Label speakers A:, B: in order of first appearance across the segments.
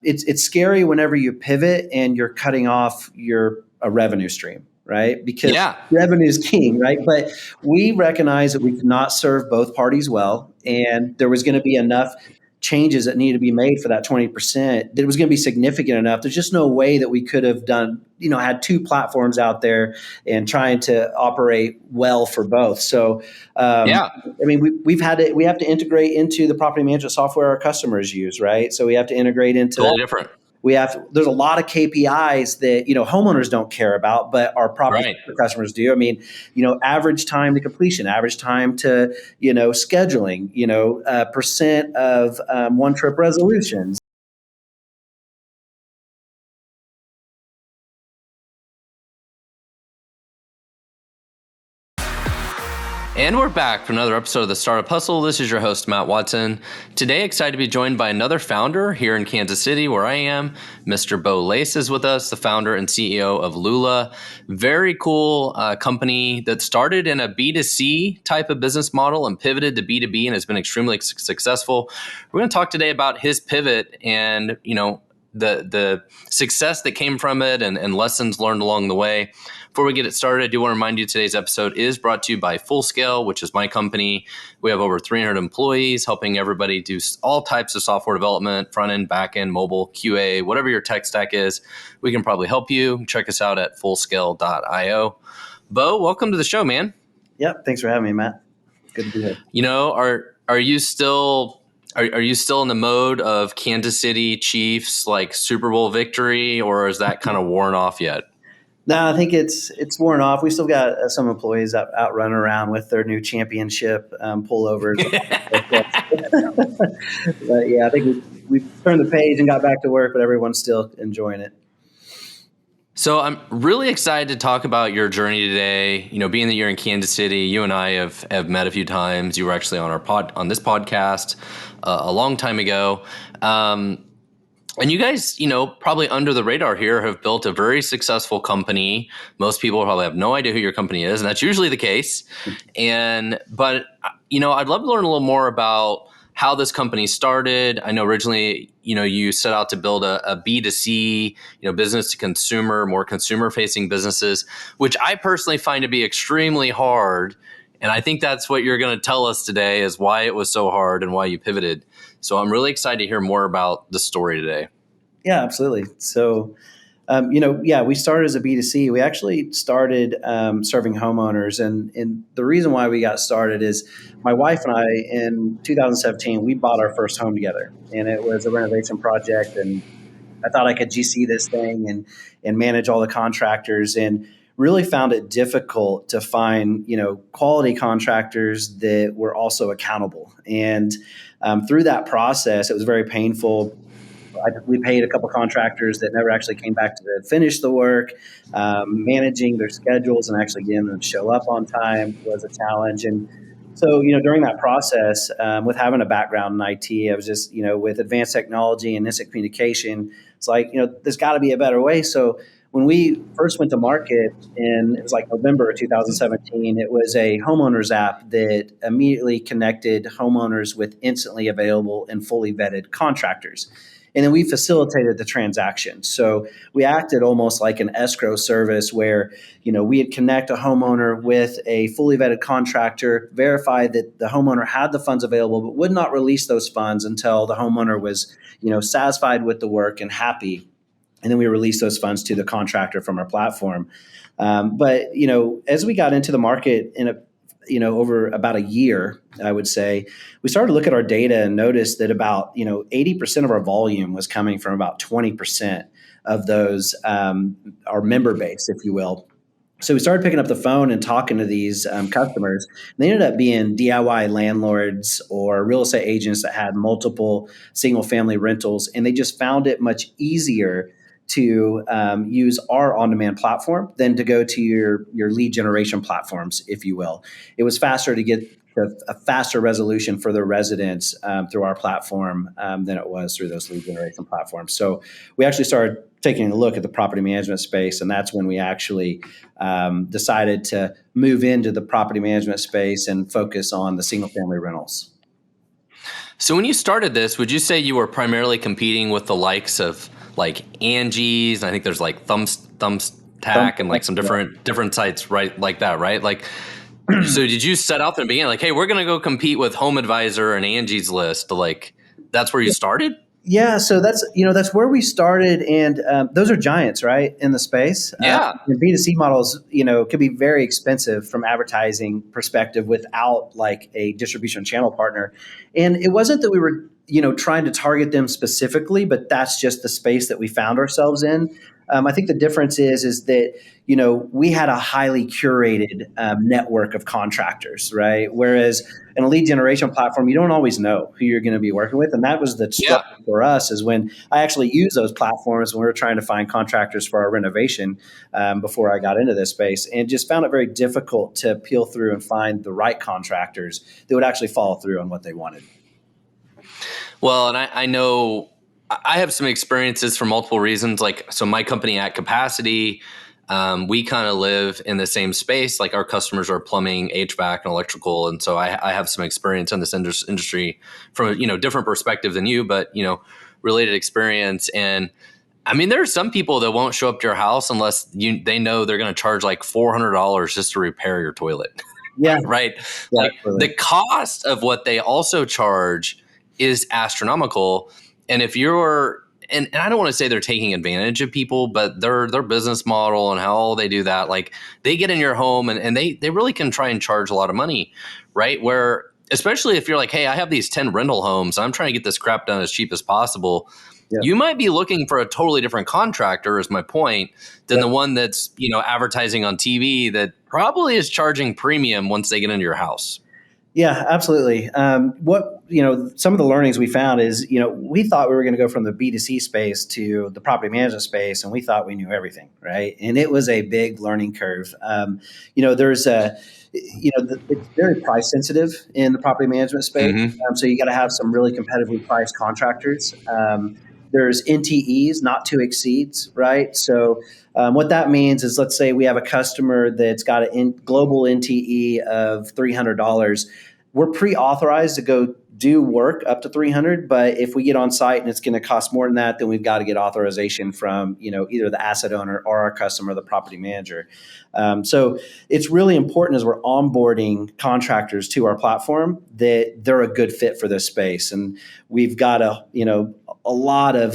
A: it's scary whenever you pivot and you're cutting off a revenue stream, right? Because revenue is king, right? But we recognize that we could not serve both parties well, and there was going to be enough changes that needed to be made for that 20% that it was going to be significant enough. There's just no way that we could have done, had two platforms out there and trying to operate well for both. So, I mean, we have to integrate into the property management software our customers use, right? So we have to integrate into
B: totally different.
A: There's a lot of KPIs that, homeowners don't care about, but our property customers do. I mean, average time to completion, average time to, scheduling, percent of one trip resolutions.
B: And we're back for another episode of the Startup Hustle. This is your host, Matt Watson. Today, excited to be joined by another founder here in Kansas City, where I am. Mr. Bo Lais is with us, the founder and CEO of Lula. Very cool company that started in a B2C type of business model and pivoted to B2B and has been extremely successful. We're going to talk today about his pivot and, the success that came from it and lessons learned along the way. Before we get it started, I do want to remind you today's episode is brought to you by Fullscale, which is my company. We have over 300 employees helping everybody do all types of software development, front end, back end, mobile, QA, whatever your tech stack is. We can probably help you. Check us out at fullscale.io. Bo, welcome to the show, man.
A: Yep. Thanks for having me, Matt. Good to be here.
B: Are you still in the mode of Kansas City Chiefs like Super Bowl victory, or is that kind of worn off yet?
A: No, I think it's worn off. We still got some employees out running around with their new championship pullovers. But yeah, I think we turned the page and got back to work, but everyone's still enjoying it.
B: So I'm really excited to talk about your journey today. Being that you're in Kansas City, you and I have met a few times. You were actually on this podcast a long time ago. And you guys, probably under the radar here have built a very successful company. Most people probably have no idea who your company is, and that's usually the case. But I'd love to learn a little more about how this company started. I know originally, you set out to build a B2C, business to consumer, more consumer-facing businesses, which I personally find to be extremely hard. And I think that's what you're going to tell us today is why it was so hard and why you pivoted. So I'm really excited to hear more about the story today.
A: Yeah, absolutely. So, we started as a B2C. We actually started serving homeowners. And the reason why we got started is my wife and I, in 2017, we bought our first home together. And it was a renovation project. And I thought I could GC this thing and manage all the contractors, and really found it difficult to find, quality contractors that were also accountable. And through that process, it was very painful. We paid a couple contractors that never actually came back to finish the work. Managing their schedules and actually getting them to show up on time was a challenge. And so, during that process, with having a background in IT, I was just, with advanced technology and instant communication, it's like, there's got to be a better way. So when we first went to market, and it was like November of 2017, it was a homeowners app that immediately connected homeowners with instantly available and fully vetted contractors. And then we facilitated the transaction. So we acted almost like an escrow service where, we'd connect a homeowner with a fully vetted contractor, verify that the homeowner had the funds available, but would not release those funds until the homeowner was, satisfied with the work and happy. And then we release those funds to the contractor from our platform. But as we got into the market over about a year, I would say, we started to look at our data and noticed that about 80% of our volume was coming from about 20% of those, our member base, if you will. So we started picking up the phone and talking to these customers. And they ended up being DIY landlords or real estate agents that had multiple single family rentals, and they just found it much easier to use our on-demand platform than to go to your lead generation platforms, if you will. It was faster to get a faster resolution for the residents through our platform than it was through those lead generation platforms. So we actually started taking a look at the property management space, and that's when we actually decided to move into the property management space and focus on the single family rentals.
B: So when you started this, would you say you were primarily competing with the likes of like Angie's? I think there's like Thumbtack and like some
A: Yeah.
B: different sites, right? Like that, right? Like, so did you set out in the beginning like, hey, we're going to go compete with Home Advisor and Angie's List? Like, that's where you started?
A: Yeah, so that's where we started, and those are giants, right, in the space.
B: Yeah.
A: The B2C models, could be very expensive from advertising perspective without like a distribution channel partner. And it wasn't that we were, trying to target them specifically, but that's just the space that we found ourselves in. I think the difference is that we had a highly curated network of contractors, right? Whereas in a lead generation platform, you don't always know who you're going to be working with, and that was the
B: Yeah.
A: struggle for us. Is when I actually used those platforms when we were trying to find contractors for our renovation before I got into this space, and just found it very difficult to peel through and find the right contractors that would actually follow through on what they wanted.
B: Well, and I know I have some experiences for multiple reasons. Like, so my company at Capacity, we kind of live in the same space. Like our customers are plumbing, HVAC, and electrical, and so I have some experience in this industry from different perspective than you, but related experience. And I mean, there are some people that won't show up to your house unless they know they're going to charge like $400 just to repair your toilet.
A: Yeah,
B: Right?
A: yeah,
B: Like the
A: absolutely.
B: cost of what they also charge is astronomical. And if you're and I don't want to say they're taking advantage of people, but their business model and how they do that, like they get in your home and they really can try and charge a lot of money, right? Where especially if you're like, hey, I have these 10 rental homes, I'm trying to get this crap done as cheap as possible.
A: Yeah,
B: You might be looking for a totally different contractor, is my point, than
A: yeah.
B: the one that's advertising on TV that probably is charging premium once they get into your house.
A: Yeah, absolutely. Some of the learnings we found is, we thought we were going to go from the B2C space to the property management space, and we thought we knew everything, right? And it was a big learning curve. There's it's very price sensitive in the property management space.
B: Hmm.
A: So you got to have some really competitively priced contractors. There's NTEs, not to exceeds, right? So what that means is, let's say we have a customer that's got a global NTE of $300. We're pre-authorized to go do work up to 300, but if we get on site and it's going to cost more than that, then we've got to get authorization from either the asset owner or our customer, the property manager. So it's really important as we're onboarding contractors to our platform that they're a good fit for this space, and we've got a lot of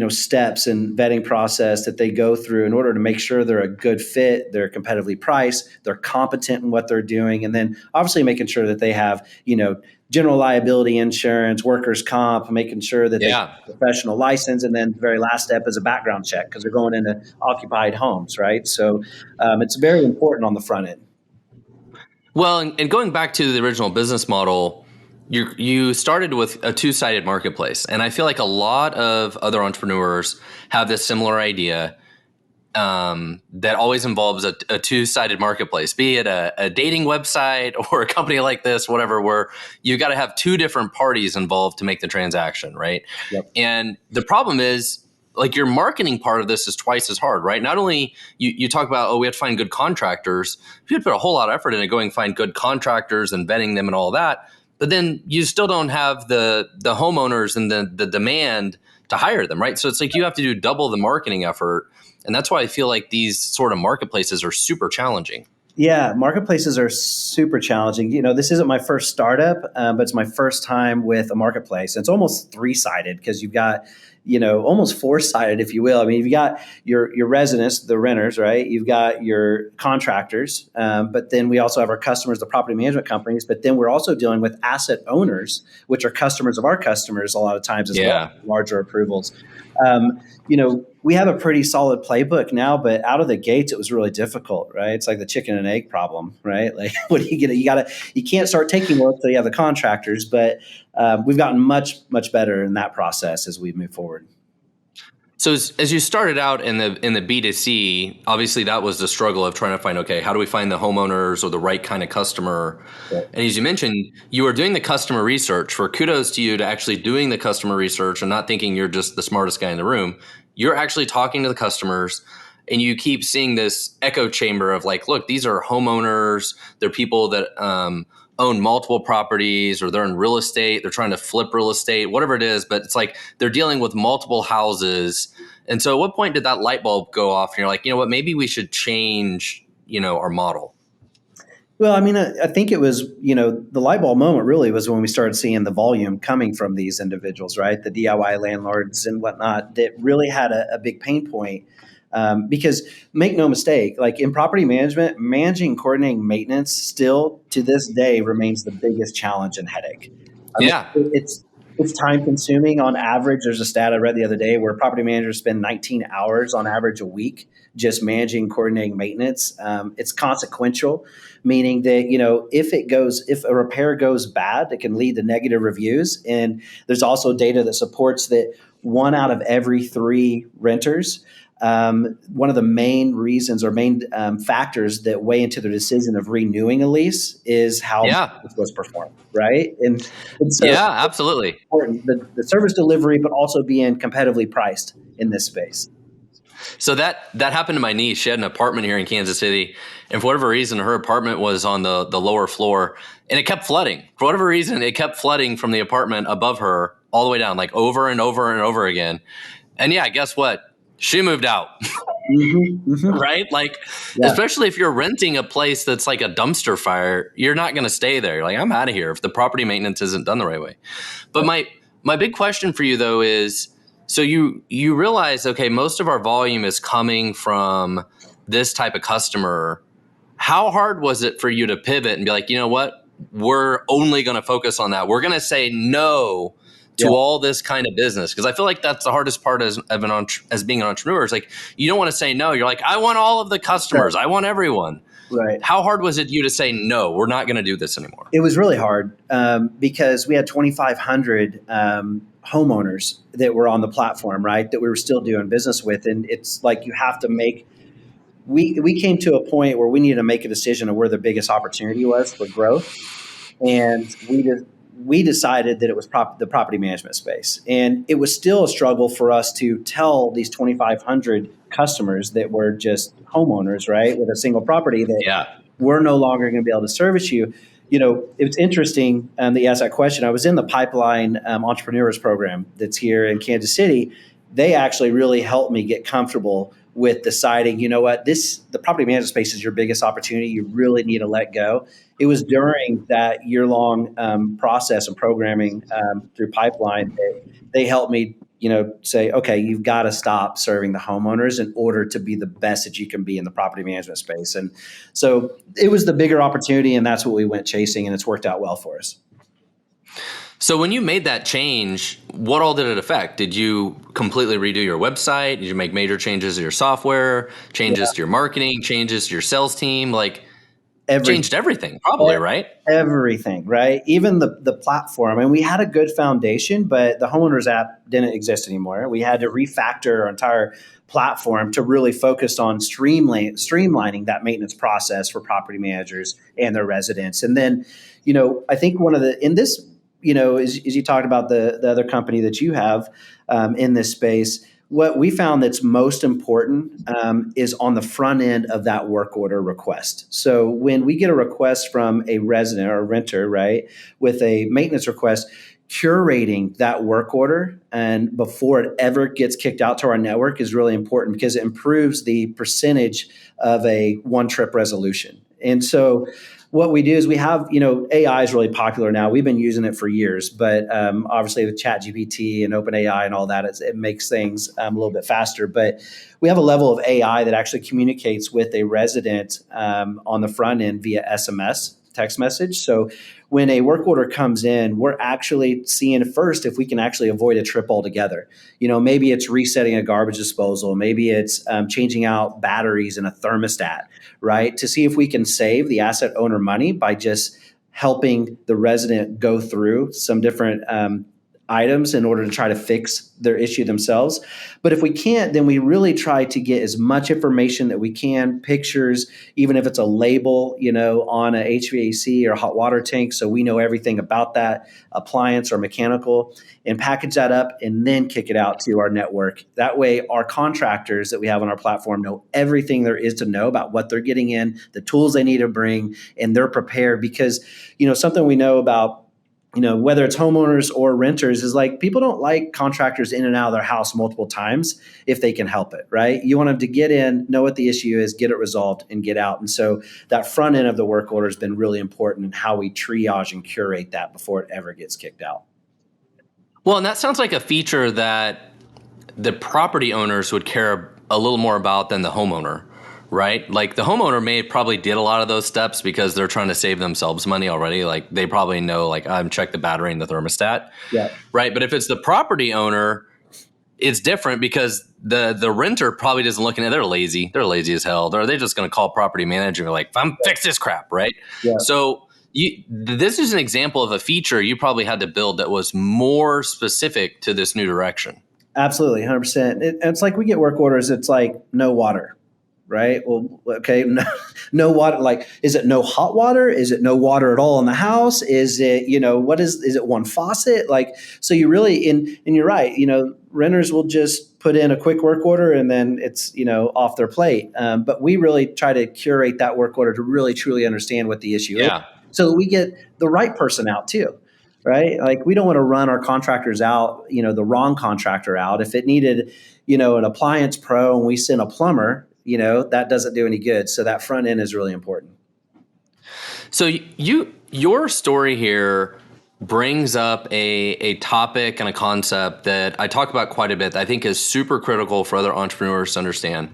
A: steps and vetting process that they go through in order to make sure they're a good fit, they're competitively priced, they're competent in what they're doing, and then obviously making sure that they have general liability insurance, workers' comp, making sure that they have
B: Yeah.
A: a professional license, and then the very last step is a background check because they're going into occupied homes, right? So it's very important on the front end.
B: Well, and going back to the original business model, you started with a two-sided marketplace, and I feel like a lot of other entrepreneurs have this similar idea that always involves a two-sided marketplace, be it a dating website or a company like this, whatever, where you got to have two different parties involved to make the transaction, right?
A: Yep.
B: And the problem is, like, your marketing part of this is twice as hard, right? Not only you talk about, oh, we have to find good contractors. You have to put a whole lot of effort into going find good contractors and vetting them and all that. But then you still don't have the homeowners and the demand to hire them, right? So it's like you have to do double the marketing effort. And that's why I feel like these sort of marketplaces are super challenging.
A: Yeah, marketplaces are super challenging. This isn't my first startup, but it's my first time with a marketplace. It's almost three-sided because you've got, almost four-sided, if you will. I mean, you've got your residents, the renters, right? You've got your contractors, but then we also have our customers, the property management companies. But then we're also dealing with asset owners, which are customers of our customers a lot of times as well,
B: Yeah.
A: larger approvals. We have a pretty solid playbook now, but out of the gates, it was really difficult, right? It's like the chicken and egg problem, right? Like, what do you get? You can't start taking work until you have the contractors, but we've gotten much, much better in that process as we move forward.
B: So as you started out in the B2C, obviously that was the struggle of trying to find, okay, how do we find the homeowners or the right kind of customer?
A: Right.
B: And as you mentioned, you were doing the customer research. For kudos to you to actually doing the customer research and not thinking you're just the smartest guy in the room. You're actually talking to the customers, and you keep seeing this echo chamber of like, look, these are homeowners. They're people that own multiple properties, or they're in real estate, they're trying to flip real estate, whatever it is, but it's like they're dealing with multiple houses. And so at what point did that light bulb go off and you're like, you know what, maybe we should change, our model?
A: Well, I mean, I think it was, the light bulb moment really was when we started seeing the volume coming from these individuals, right? The DIY landlords and whatnot that really had a big pain point. Because make no mistake, like in property management, managing, coordinating maintenance still to this day remains the biggest challenge and headache. I mean,
B: Yeah.
A: it's time consuming on average. There's a stat I read the other day where property managers spend 19 hours on average a week just managing, coordinating maintenance. It's consequential, meaning that, if a repair goes bad, it can lead to negative reviews. And there's also data that supports that 1 out of every 3 renters, one of the main reasons or main factors that weigh into the decision of renewing a lease is how it was performed, right? And so
B: Yeah, absolutely.
A: it's important, the service delivery, but also being competitively priced in this space.
B: So that happened to my niece. She had an apartment here in Kansas City, and for whatever reason, her apartment was on the lower floor, and it kept flooding. For whatever reason, it kept flooding from the apartment above her all the way down, like over and over and over again. And yeah, guess what? She moved out.
A: Mm-hmm, mm-hmm.
B: Right? Like, especially if you're renting a place that's like a dumpster fire, you're not going to stay there. You're like, I'm out of here if the property maintenance isn't done the right way. But my big question for you though is, so you realize, okay, most of our volume is coming from this type of customer. How hard was it for you to pivot and be like, you know what? We're only going to focus on that. We're going to say no to all this kind of business. Because I feel like that's the hardest part as being an entrepreneur. It's like, you don't want to say no. You're like, I want all of the customers. I want everyone.
A: Right.
B: How hard was it for you to say, no, we're not going to do this anymore?
A: It was really hard because we had 2,500 homeowners that were on the platform, right, that we were still doing business with. And it's like you have to we came to a point where we needed to make a decision of where the biggest opportunity was for growth. And we decided that it was the property management space. And it was still a struggle for us to tell these 2,500 customers that were just homeowners, right, with a single property that we're no longer going to be able to service you. It's interesting that you asked that question. I was in the Pipeline Entrepreneurs Program that's here in Kansas City. They actually really helped me get comfortable with deciding, you know what, the property management space is your biggest opportunity. You really need to let go. It was during that year-long process and programming through Pipeline that they helped me, say, okay, you've got to stop serving the homeowners in order to be the best that you can be in the property management space. And so it was the bigger opportunity, and that's what we went chasing, and it's worked out well for us.
B: So when you made that change, what all did it affect? Did you completely redo your website? Did you make major changes to your software, changes to your marketing, changes to your sales team? Like, changed everything, probably, right?
A: Everything, right? Even the platform. And we had a good foundation, but the homeowners app didn't exist anymore. We had to refactor our entire platform to really focus on streamlining that maintenance process for property managers and their residents. And then, I think as you talked about the other company that you have in this space, what we found that's most important is on the front end of that work order request. So when we get a request from a resident or a renter, right, with a maintenance request, curating that work order and before it ever gets kicked out to our network is really important because it improves the percentage of a one-trip resolution. And so what we do is we have, AI is really popular now. We've been using it for years, but obviously with ChatGPT and OpenAI and all that, it makes things a little bit faster. But we have a level of AI that actually communicates with a resident on the front end via SMS, text message. So when a work order comes in, we're actually seeing first if we can actually avoid a trip altogether. Maybe it's resetting a garbage disposal. Maybe it's changing out batteries in a thermostat, right? To see if we can save the asset owner money by just helping the resident go through some different items in order to try to fix their issue themselves. But if we can't, then we really try to get as much information that we can, pictures, even if it's a label, on a HVAC or hot water tank, so we know everything about that appliance or mechanical, and package that up and then kick it out to our network. That way, our contractors that we have on our platform know everything there is to know about what they're getting in, the tools they need to bring, and they're prepared. Because, something we know about, whether it's homeowners or renters, is like people don't like contractors in and out of their house multiple times if they can help it, right? You want them to get in, know what the issue is, get it resolved, and get out. And so that front end of the work order has been really important in how we triage and curate that before it ever gets kicked out.
B: Well, and that sounds like a feature that the property owners would care a little more about than the homeowner, right? Like the homeowner probably did a lot of those steps because they're trying to save themselves money already. Like they probably know, like, I'm check the battery and the thermostat,
A: Yeah.
B: right? But if it's the property owner, it's different because the renter probably doesn't look at it. They're lazy as hell. They're just going to call property manager and be like, fix this crap, right?
A: Yeah.
B: So this is an example of a feature you probably had to build that was more specific to this new direction.
A: Absolutely, 100%. It's like we get work orders. It's like no water, right? Well, okay, no water. Like, is it no hot water? Is it no water at all in the house? Is it, what is it one faucet? Like, so you really, and you're right, renters will just put in a quick work order and then it's, off their plate. But we really try to curate that work order to really truly understand what the issue is, so that we get the right person out too. Right? Like we don't want to run our contractors out, the wrong contractor out. If it needed, an appliance pro and we send a plumber, that doesn't do any good. So that front end is really important.
B: So your story here brings up a topic and a concept that I talk about quite a bit that I think is super critical for other entrepreneurs to understand.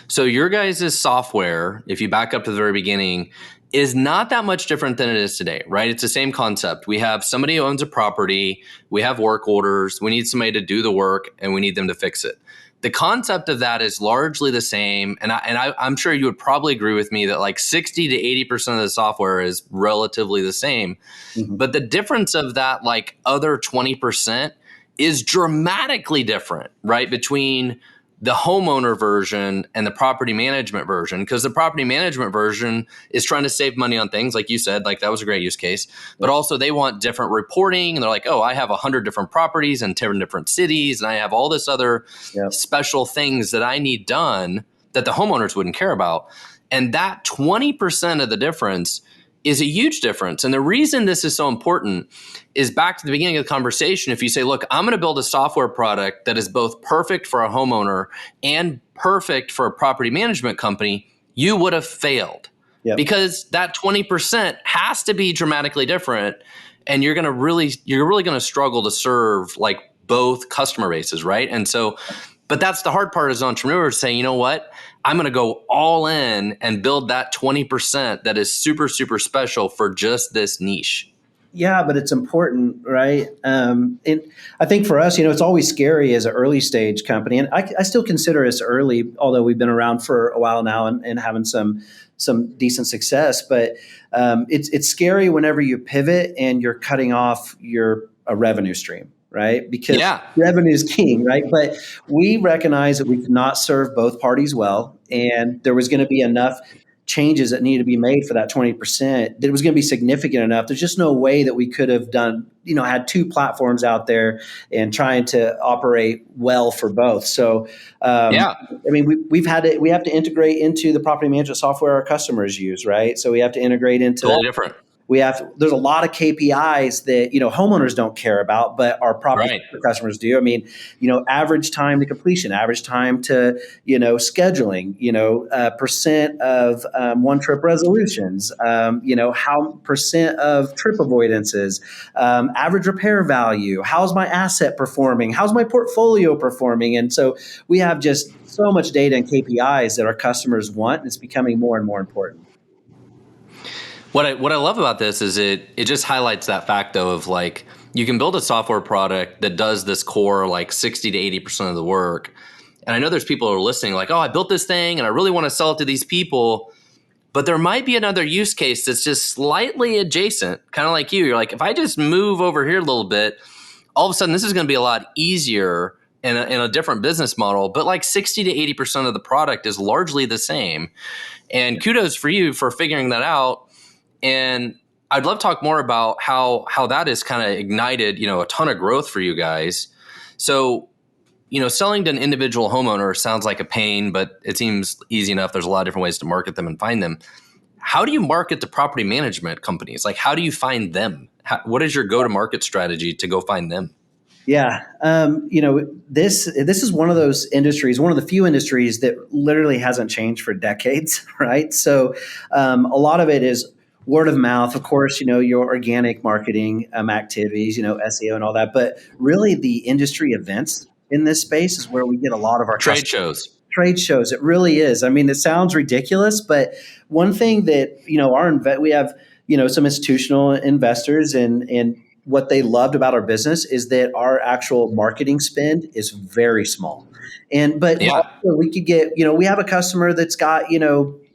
B: So your guys' software, if you back up to the very beginning, is not that much different than it is today, right? It's the same concept. We have somebody who owns a property, we have work orders, we need somebody to do the work, and we need them to fix it. The concept of that is largely the same, and I'm sure you would probably agree with me that like 60 to 80% of the software is relatively the same. Mm-hmm. But the difference of that like other 20% is dramatically different, right? Between the homeowner version and the property management version, because the property management version is trying to save money on things like you said, like that was a great use case, but also they want different reporting and they're like, oh, I have 100 different properties in 10 different cities and I have all this other special things that I need done that the homeowners wouldn't care about. And that 20% of the difference is a huge difference. And the reason this is so important is back to the beginning of the conversation. If you say, look, I'm going to build a software product that is both perfect for a homeowner and perfect for a property management company, you would have failed. Yep. Because that 20% has to be dramatically different. And you're really going to struggle to serve like both customer bases, right? And so, but that's the hard part as entrepreneurs saying, you know what? I'm going to go all in and build that 20% that is super, super special for just this niche.
A: Yeah, but it's important, right? And I think for us, it's always scary as an early stage company. And I still consider us early, although we've been around for a while now and having some decent success. But it's scary whenever you pivot and you're cutting off a revenue stream. Right? Because revenue is king, right? But we recognize that we could not serve both parties well. And there was going to be enough changes that needed to be made for that 20% that it was going to be significant enough. There's just no way that we could have done, had two platforms out there and trying to operate well for both. So, I mean, we have to integrate into the property management software our customers use, right? So we have to integrate into
B: totally different.
A: There's a lot of KPIs that, homeowners don't care about, but our property customers do. I mean, average time to completion, average time to, scheduling, percent of one trip resolutions, how percent of trip avoidances, average repair value, how's my asset performing, how's my portfolio performing. And so we have just so much data and KPIs that our customers want, and it's becoming more and more important.
B: What I love about this is it just highlights that fact though of like you can build a software product that does this core like 60 to 80% of the work. And I know there's people who are listening like, oh, I built this thing and I really want to sell it to these people. But there might be another use case that's just slightly adjacent, kind of like you. You're like, if I just move over here a little bit, all of a sudden this is going to be a lot easier in a different business model, but like 60 to 80% of the product is largely the same. And kudos for you for figuring that out. And I'd love to talk more about how that has kind of ignited, a ton of growth for you guys. So, selling to an individual homeowner sounds like a pain, but it seems easy enough. There's a lot of different ways to market them and find them. How do you market to property management companies? Like, how do you find them? What is your go-to-market strategy to go find them?
A: Yeah, this is one of those industries, one of the few industries that literally hasn't changed for decades, right? So a lot of it is word of mouth, of course, your organic marketing activities, SEO and all that. But really, the industry events in this space is where we get a lot of our
B: Trade
A: customers.
B: shows.
A: Trade shows. It really is. I mean, it sounds ridiculous, but one thing that we have some institutional investors, and what they loved about our business is that our actual marketing spend is very small. But
B: Yeah.
A: also we could get, we have a customer that's got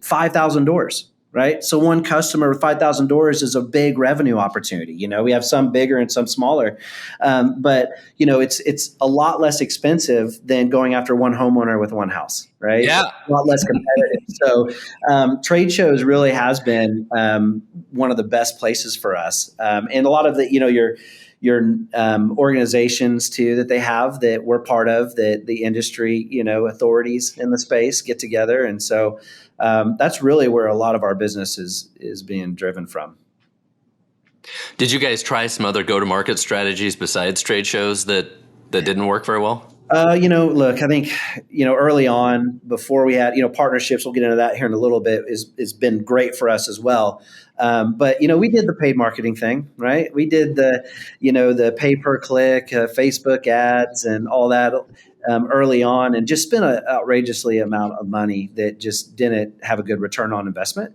A: 5,000 doors. Right. So one customer with 5,000 doors is a big revenue opportunity. We have some bigger and some smaller. But it's a lot less expensive than going after one homeowner with one house. Right.
B: Yeah.
A: A lot less competitive. So trade shows really has been one of the best places for us. And a lot of the, your organizations too that they have that we're part of, that the industry, authorities in the space get together. And so that's really where a lot of our business is being driven from.
B: Did you guys try some other go-to-market strategies besides trade shows that didn't work very well?
A: Look, I think, early on before we had, partnerships, we'll get into that here in a little bit, is been great for us as well. But, we did the paid marketing thing, right? We did the pay per click, Facebook ads and all that early on, and just spent an outrageously amount of money that just didn't have a good return on investment.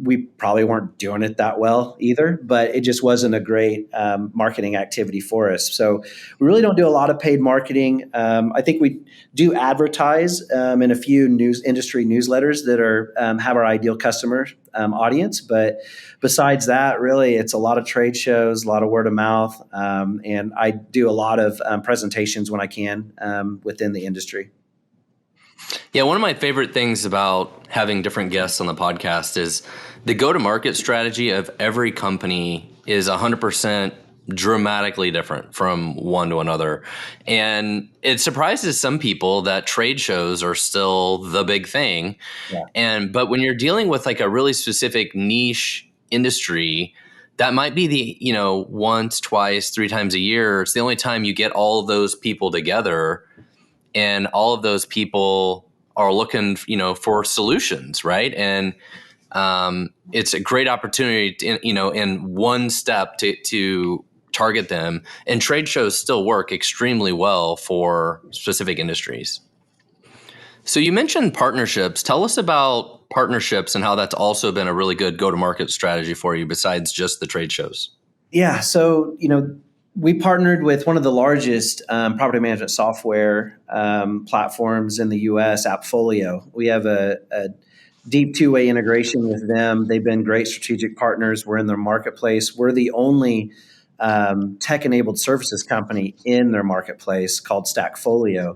A: We probably weren't doing it that well either, but it just wasn't a great marketing activity for us. So we really don't do a lot of paid marketing. I think we do advertise in a few industry newsletters that are have our ideal customer audience. But besides that, really, it's a lot of trade shows, a lot of word of mouth, and I do a lot of presentations when I can within the industry.
B: Yeah, one of my favorite things about having different guests on the podcast is the go-to-market strategy of every company is 100% dramatically different from one to another. And it surprises some people that trade shows are still the big thing.
A: Yeah.
B: But when you're dealing with like a really specific niche industry, that might be the, once, twice, 3 times a year. It's the only time you get all of those people together, and all of those people are looking, for solutions, right? And it's a great opportunity to, in one step to target them. And trade shows still work extremely well for specific industries. So you mentioned partnerships. Tell us about partnerships and how that's also been a really good go-to-market strategy for you besides just the trade shows.
A: Yeah. So, we partnered with one of the largest property management software platforms in the U.S., Appfolio. We have a deep two-way integration with them. They've been great strategic partners. We're in their marketplace. We're the only tech-enabled services company in their marketplace called Stackfolio.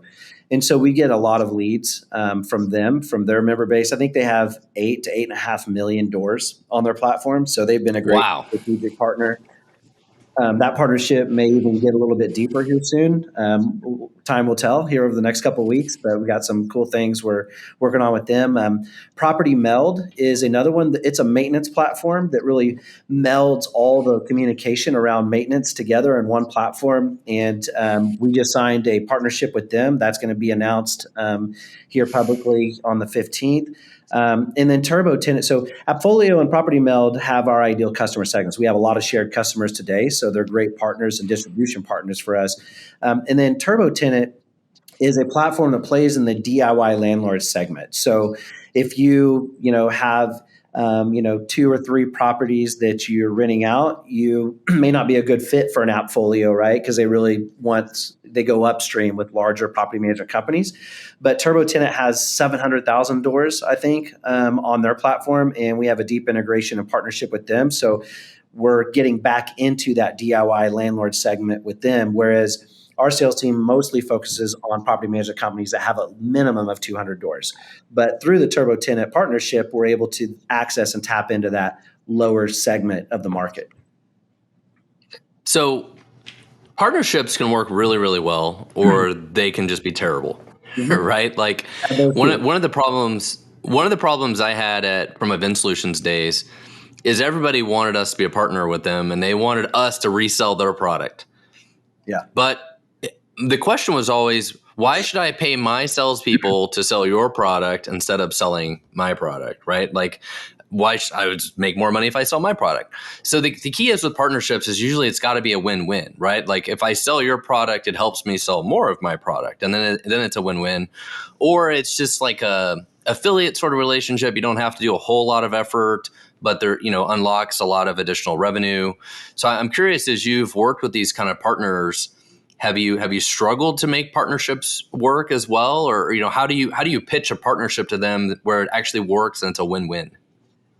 A: And so we get a lot of leads from them, from their member base. I think they have 8 to 8.5 million doors on their platform. So they've been a great strategic partner. That partnership may even get a little bit deeper here soon. Time will tell here over the next couple of weeks, but we got some cool things we're working on with them. Property Meld is another one. It's a maintenance platform that really melds all the communication around maintenance together in one platform. And we just signed a partnership with them. That's going to be announced here publicly on the 15th. And then Turbo Tenant. So Appfolio and Property Meld have our ideal customer segments. We have a lot of shared customers today, so they're great partners and distribution partners for us. And then Turbo Tenant is a platform that plays in the DIY landlord segment. So if you have 2 or 3 properties that you're renting out, you may not be a good fit for an Appfolio, right? Because they go upstream with larger property management companies. But Turbo Tenant has 700,000 doors, I think, on their platform, and we have a deep integration and partnership with them. So we're getting back into that DIY landlord segment with them, whereas our sales team mostly focuses on property management companies that have a minimum of 200 doors. But through the Turbo Tenant partnership, we're able to access and tap into that lower segment of the market.
B: So partnerships can work really, really well, or they can just be terrible, right? Like one of the problems I had from Event Solutions days is everybody wanted us to be a partner with them, and they wanted us to resell their product.
A: Yeah.
B: But the question was always, why should I pay my salespeople to sell your product instead of selling my product, right? Like, I would make more money if I sell my product. So the key is with partnerships is usually it's got to be a win-win, right? Like if I sell your product, it helps me sell more of my product, and then it's a win-win. Or it's just like a affiliate sort of relationship. You don't have to do a whole lot of effort, but there, unlocks a lot of additional revenue. So I'm curious, as you've worked with these kind of partners, have you struggled to make partnerships work as well? Or, how do you pitch a partnership to them where it actually works and it's a win-win?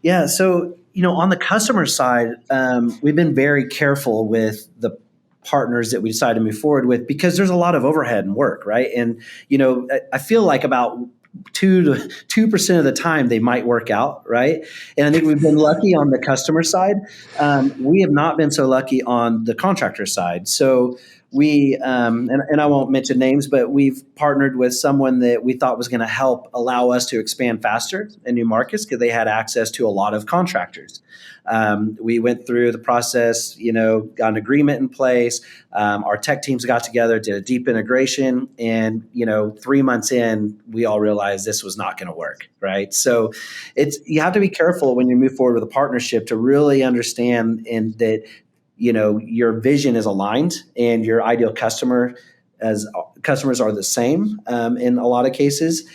A: Yeah. So, on the customer side, we've been very careful with the partners that we decide to move forward with because there's a lot of overhead and work, right? And, I feel like about 2% of the time they might work out, right? And I think we've been lucky on the customer side. We have not been so lucky on the contractor side. So we, and I won't mention names, but we've partnered with someone that we thought was going to help allow us to expand faster in new markets because they had access to a lot of contractors. We went through the process, got an agreement in place. Our tech teams got together, did a deep integration, and 3 months in, we all realized this was not going to work, right? So you have to be careful when you move forward with a partnership to really understand and that your vision is aligned and your ideal customers are the same in a lot of cases.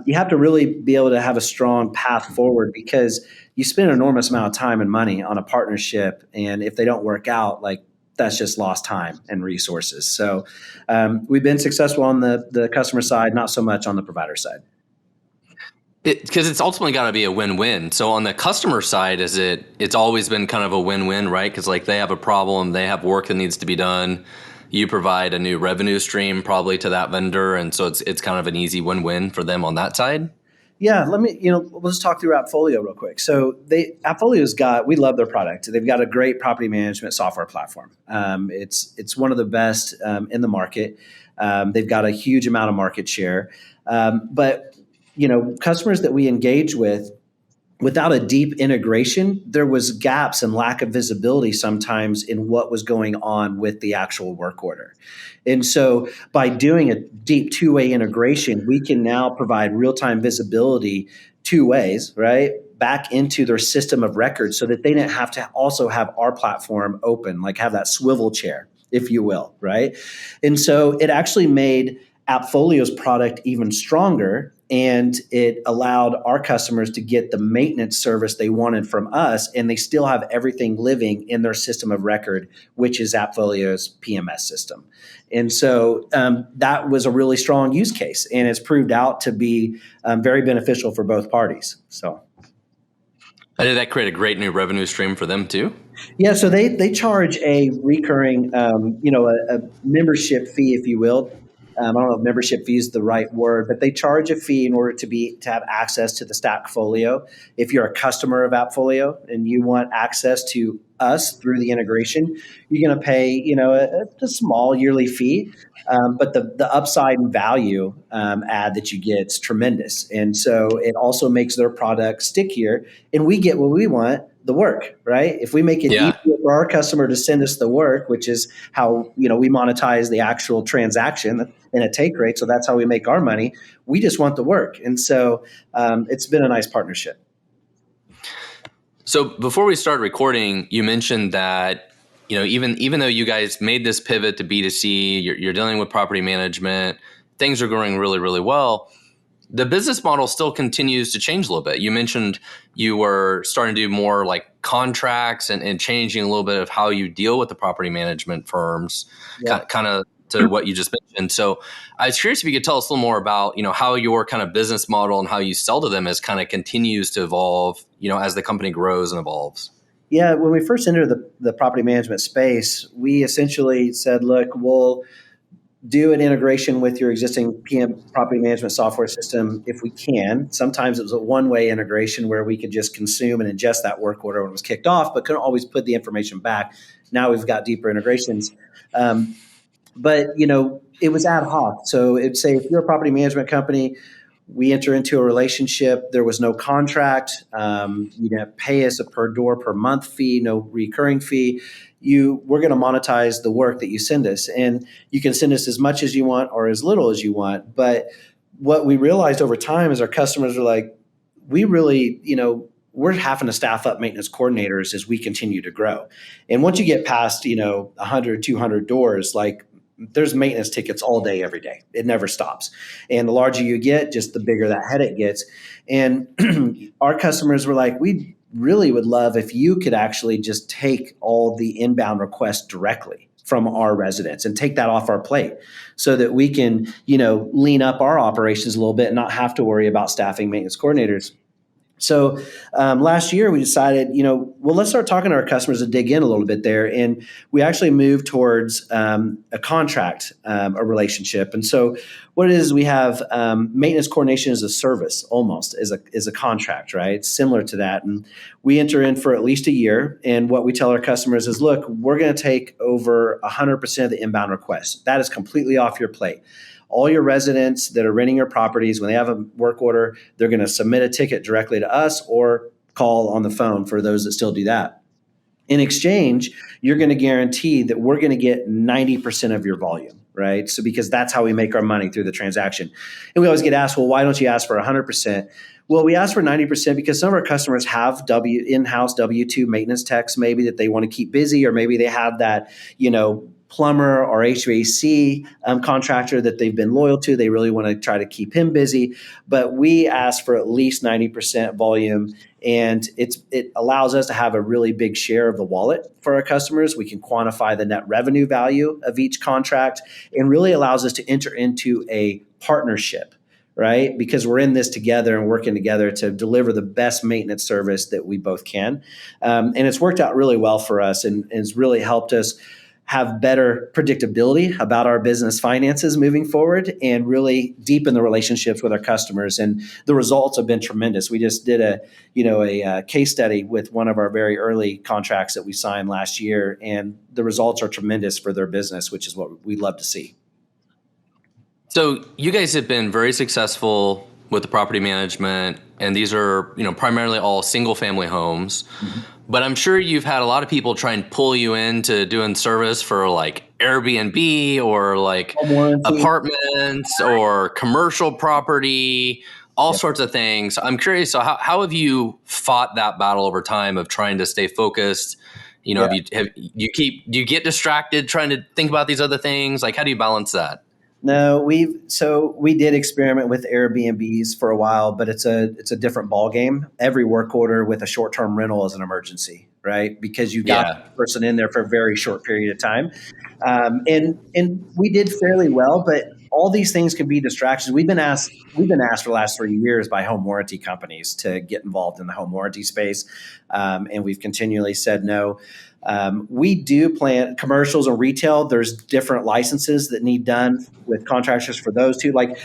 A: You have to really be able to have a strong path forward because you spend an enormous amount of time and money on a partnership, and if they don't work out, like that's just lost time and resources. So we've been successful on the customer side, not so much on the provider side.
B: Because it's ultimately got to be a win-win. So on the customer side, it's always been kind of a win-win, right? Because like they have a problem, they have work that needs to be done. You provide a new revenue stream probably to that vendor, and so it's kind of an easy win-win for them on that side.
A: Yeah, let's talk through Appfolio real quick. So we love their product. They've got a great property management software platform. It's one of the best in the market. They've got a huge amount of market share, but customers that we engage with, without a deep integration, there was gaps and lack of visibility sometimes in what was going on with the actual work order. And so by doing a deep two-way integration, we can now provide real-time visibility 2 ways, right? Back into their system of records so that they didn't have to also have our platform open, like have that swivel chair, if you will, right? And so it actually made Appfolio's product even stronger, and it allowed our customers to get the maintenance service they wanted from us, and they still have everything living in their system of record, which is Appfolio's PMS system. And so that was a really strong use case, and it's proved out to be very beneficial for both parties. So,
B: and did that create a great new revenue stream for them too?
A: Yeah, so they charge a recurring, a membership fee, if you will. I don't know if membership fee is the right word, but they charge a fee in order to have access to the Stackfolio. If you're a customer of Appfolio and you want access to us through the integration, you're going to pay a small yearly fee, but the upside and value add that you get is tremendous, and so it also makes their product stickier, and we get what we want. The work, right? If we make it easier for our customer to send us the work, which is how we monetize the actual transaction and a take rate, so that's how we make our money. We just want the work, and so it's been a nice partnership.
B: So before we start recording, you mentioned that even though you guys made this pivot to B2C, you're dealing with property management, things are going really, really well. The business model still continues to change a little bit. You mentioned you were starting to do more like contracts and changing a little bit of how you deal with the property management firms, kind of to what you just mentioned. So I was curious if you could tell us a little more about, how your kind of business model and how you sell to them as kind of continues to evolve, as the company grows and evolves.
A: Yeah, when we first entered the property management space, we essentially said, look, we'll do an integration with your existing PM property management software system if we can. Sometimes it was a one-way integration where we could just consume and ingest that work order when it was kicked off, but couldn't always put the information back. Now we've got deeper integrations. But it was ad hoc. So it'd say if you're a property management company, we enter into a relationship. There was no contract. You didn't pay us a per door per month fee, no recurring fee. We're going to monetize the work that you send us, and you can send us as much as you want or as little as you want. But what we realized over time is our customers are like, we really, we're having to staff up maintenance coordinators as we continue to grow. And once you get past, 100, 200 doors, like there's maintenance tickets all day, every day. It never stops. And the larger you get, just the bigger that headache gets. And our customers were like, we really would love if you could actually just take all the inbound requests directly from our residents and take that off our plate so that we can, lean up our operations a little bit and not have to worry about staffing maintenance coordinators. So last year we decided, let's start talking to our customers to dig in a little bit there. And we actually moved towards a contract, a relationship. And so what it is, we have maintenance coordination as a service, almost as a contract, right? It's similar to that. And we enter in for at least a year. And what we tell our customers is, look, we're going to take over 100% of the inbound requests. That is completely off your plate. All your residents that are renting your properties, when they have a work order, they're going to submit a ticket directly to us or call on the phone for those that still do that. In exchange, you're going to guarantee that we're going to get 90% of your volume, right? So because that's how we make our money, through the transaction. And we always get asked, well, why don't you ask for 100%? Well, we ask for 90% because some of our customers have in-house W-2 maintenance techs maybe that they want to keep busy, or maybe they have that, plumber or HVAC contractor that they've been loyal to. They really want to try to keep him busy. But we ask for at least 90% volume, and it allows us to have a really big share of the wallet for our customers. We can quantify the net revenue value of each contract, and really allows us to enter into a partnership, right? Because we're in this together and working together to deliver the best maintenance service that we both can. And it's worked out really well for us, and it's really helped us have better predictability about our business finances moving forward, and really deepen the relationships with our customers. And the results have been tremendous. We just did a case study with one of our very early contracts that we signed last year, and the results are tremendous for their business, which is what we love to see.
B: So you guys have been very successful with the property management, and these are, primarily all single family homes. Mm-hmm. But I'm sure you've had a lot of people try and pull you into doing service for like Airbnb or like apartments or commercial property, all sorts of things. I'm curious, so how have you fought that battle over time of trying to stay focused? Do you get distracted trying to think about these other things? Like, how do you balance that?
A: No, we did experiment with Airbnbs for a while, but it's a different ball game. Every work order with a short-term rental is an emergency, right? Because you got the person in there for a very short period of time. And we did fairly well, but all these things can be distractions. We've been asked for the last 3 years by home warranty companies to get involved in the home warranty space, and we've continually said no. We do plan commercials and retail. There's different licenses that need done with contractors for those too. Like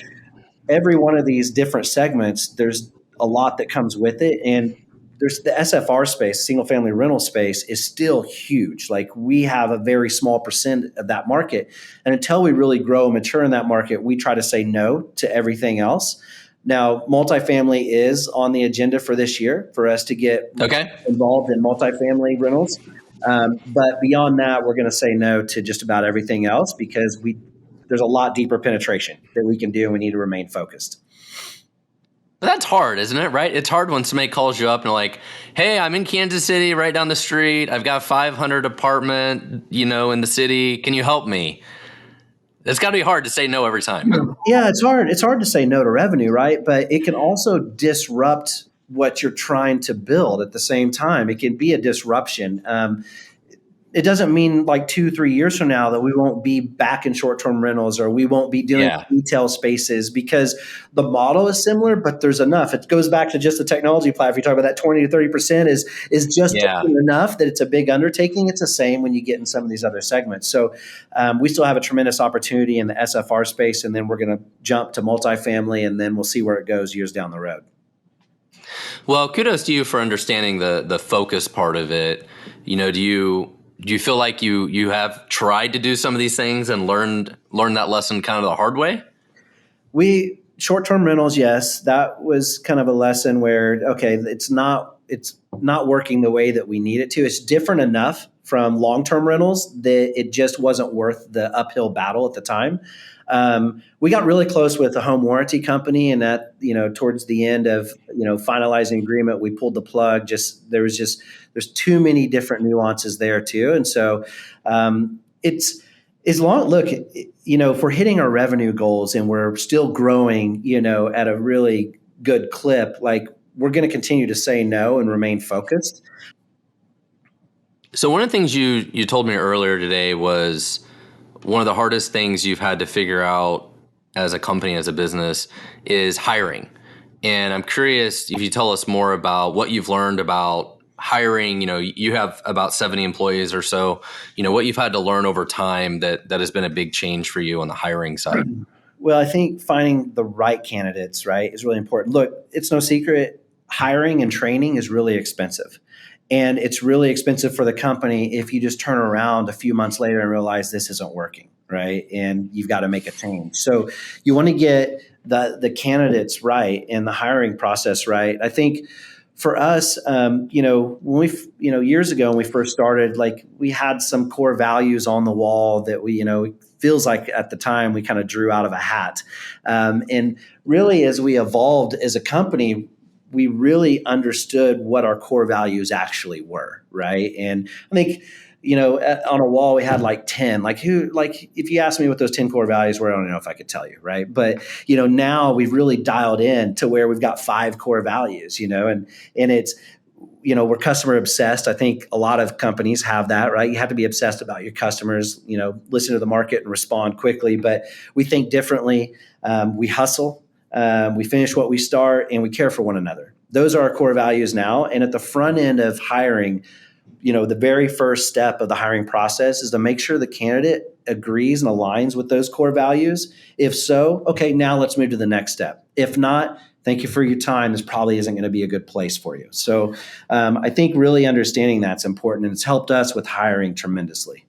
A: every one of these different segments, there's a lot that comes with it. And there's the SFR space, single family rental space, is still huge. Like we have a very small percent of that market. And until we really grow and mature in that market, we try to say no to everything else. Now, multifamily is on the agenda for this year for us to get involved in multifamily rentals. But beyond that, we're going to say no to just about everything else because there's a lot deeper penetration that we can do, and we need to remain focused.
B: But that's hard, isn't it? Right? It's hard when somebody calls you up and like, "Hey, I'm in Kansas City, right down the street. I've got 500 apartment, in the city. Can you help me?" It's got to be hard to say no every time.
A: Yeah, it's hard. It's hard to say no to revenue, right? But it can also disrupt what you're trying to build at the same time. It can be a disruption. it doesn't mean like 2-3 years from now that we won't be back in short-term rentals or we won't be doing
B: Yeah.
A: retail spaces, because the model is similar, but there's enough. It goes back to just the technology platform. You talk about that 20 to 30% is just
B: Yeah.
A: enough that it's a big undertaking. It's the same when you get in some of these other segments. So we still have a tremendous opportunity in the SFR space, and then we're going to jump to multifamily, and then we'll see where it goes years down the road.
B: Well, kudos to you for understanding the focus part of it. Do you feel like you have tried to do some of these things and learned that lesson kind of the hard way?
A: We short-term rentals, yes, that was kind of a lesson where, okay, it's not working the way that we need it to. It's different enough from long-term rentals that it just wasn't worth the uphill battle at the time. We got really close with a home warranty company, and that, towards the end of, finalizing agreement, we pulled the plug. There's too many different nuances there too. And so, it's, as long, look, if we're hitting our revenue goals and we're still growing, at a really good clip, like, we're going to continue to say no and remain focused.
B: So one of the things you told me earlier today was one of the hardest things you've had to figure out as a company, as a business, is hiring. And I'm curious if you tell us more about what you've learned about hiring. You have about 70 employees or so, what you've had to learn over time that has been a big change for you on the hiring side.
A: Well, I think finding the right candidates, right, is really important. Look, it's no secret, hiring and training is really expensive. And it's really expensive for the company if you just turn around a few months later and realize this isn't working, right? And you've got to make a change. So you want to get the candidates right and the hiring process right. I think for us, when we, years ago when we first started, like, we had some core values on the wall that we, feels like at the time we kind of drew out of a hat. And really, as we evolved as a company, we really understood what our core values actually were, right? And I think, on a wall we had like 10. If you asked me what those 10 core values were, I don't know if I could tell you, right? But now we've really dialed in to where we've got 5 core values, and it's, we're customer obsessed. I think a lot of companies have that, right? You have to be obsessed about your customers, listen to the market and respond quickly. But we think differently. We hustle. We finish what we start, and we care for one another. Those are our core values now. And at the front end of hiring, the very first step of the hiring process is to make sure the candidate agrees and aligns with those core values. If so, okay, now let's move to the next step. If not, thank you for your time. This probably isn't going to be a good place for you. So I think really understanding that's important, and it's helped us with hiring tremendously.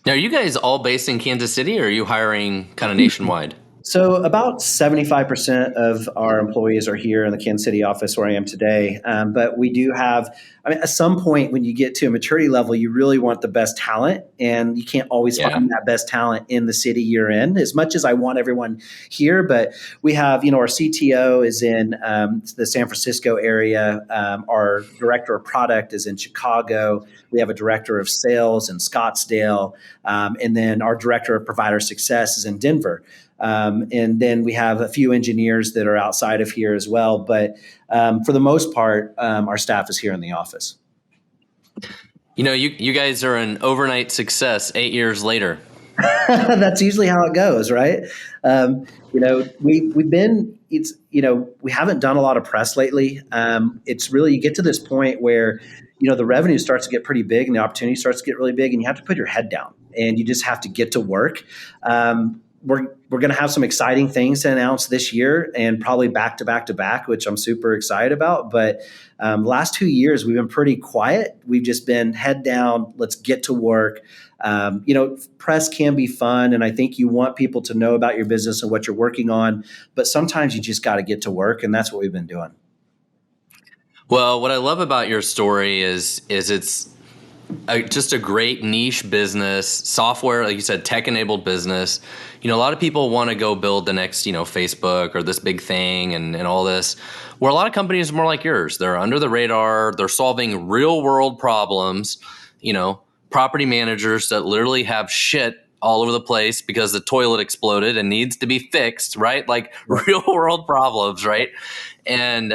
B: Now, are you guys all based in Kansas City, or are you hiring kind of nationwide?
A: So about 75% of our employees are here in the Kansas City office where I am today. But we do have, at some point when you get to a maturity level, you really want the best talent, and you can't always find that best talent in the city you're in, as much as I want everyone here. But we have, our CTO is in the San Francisco area. Our director of product is in Chicago. We have a director of sales in Scottsdale. And then our director of provider success is in Denver. And then we have a few engineers that are outside of here as well. But for the most part, our staff is here in the office.
B: You guys are an overnight success 8 years later.
A: That's usually how it goes, right? We haven't done a lot of press lately. It's really, you get to this point where, the revenue starts to get pretty big and the opportunity starts to get really big, and you have to put your head down and you just have to get to work. We're going to have some exciting things to announce this year, and probably back to back to back, which I'm super excited about. But last 2 years, we've been pretty quiet. We've just been head down. Let's get to work. Press can be fun, and I think you want people to know about your business and what you're working on. But sometimes you just got to get to work, and that's what we've been doing.
B: Well, what I love about your story is it's just a great niche business, software, like you said, tech-enabled business. A lot of people want to go build the next, Facebook or this big thing and all this, where a lot of companies are more like yours. They're under the radar. They're solving real-world problems, property managers that literally have shit all over the place because the toilet exploded and needs to be fixed, right? Like real-world problems, right? And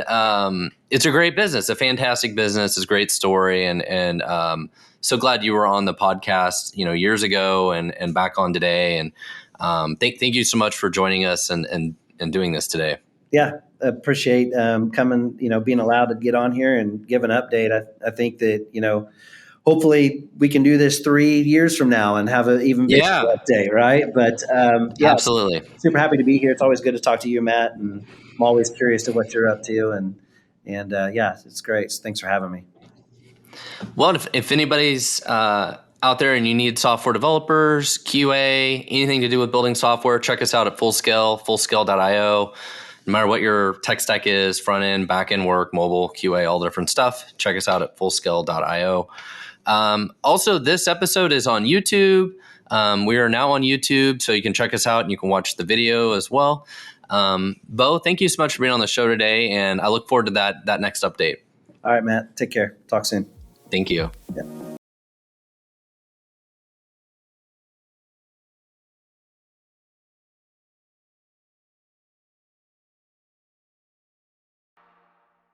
B: it's a great business, a fantastic business. It's a great story. And so glad you were on the podcast, years ago and back on today. And thank you so much for joining us and doing this today.
A: Yeah, appreciate coming, being allowed to get on here and give an update. I think that, hopefully we can do this 3 years from now and have an even bigger update, right? But yeah,
B: absolutely.
A: Super happy to be here. It's always good to talk to you, Matt, and I'm always curious to what you're up to. And yeah, it's great. So thanks for having me.
B: Well, if anybody's out there and you need software developers, QA, anything to do with building software, check us out at fullscale.io. No matter what your tech stack is, front end, back end work, mobile, QA, all the different stuff, check us out at fullscale.io. Also, this episode is on YouTube. We are now on YouTube, so you can check us out and you can watch the video as well. Bo, thank you so much for being on the show today, and I look forward to that next update.
A: All right, Matt. Take care. Talk soon.
B: Thank you.
A: Yeah.